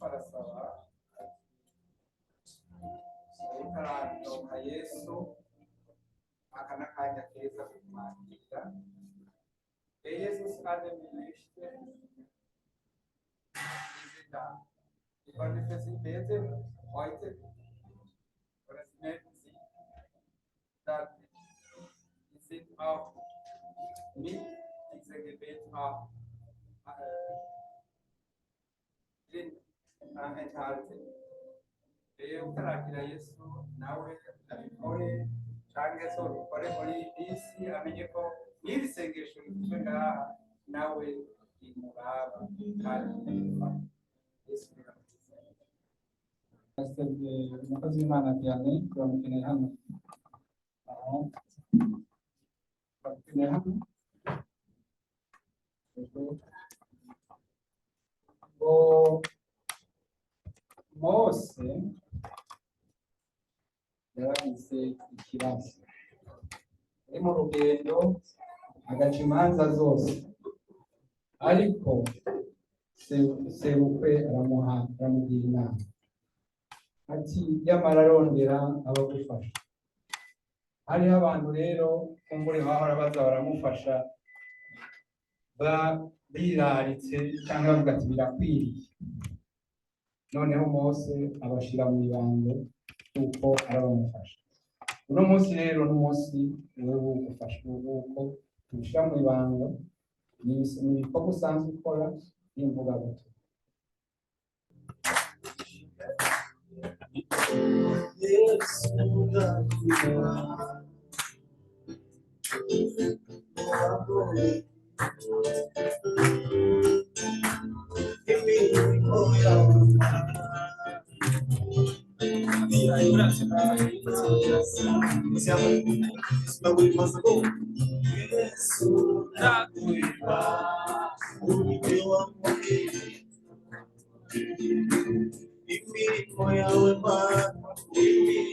parasaba ikarandoka Yesu akana kanya keza kumwakira. Der Jesus hatte mir Lichte diese da. Ich wollte für Sie beten heute, oder Sie melden sich, dass Sie sind auch mit diesem Gebet auch drin enthalten. Ukarakira Yesu nawe abikore cyangwa se ubikore muri iyi si, amenye ko n'iri sengesho rifite ngaha nawe rimuraba kandi Yesu biramukiza. Umukozi w'Imana Diane turamukeneye hano. Turamukeneye hano. Mose yaragize ikibazo ari mu rugendo agaca imanza zose, ariko sebukwe aramugira inama ati yamara arondera abagufasha. Hariho abantu rero kumbure bahora baza baramufasha biraritse cyangwa bavuga ati birakwiriye. Noneho Mose abashira mu ibanga kuko arabamufasha. Uno munsi rero n'umunsi wewe ugufasha uko tubishira mu ibanga ni ibikorwa usanzwe ukora n'imvuga gato.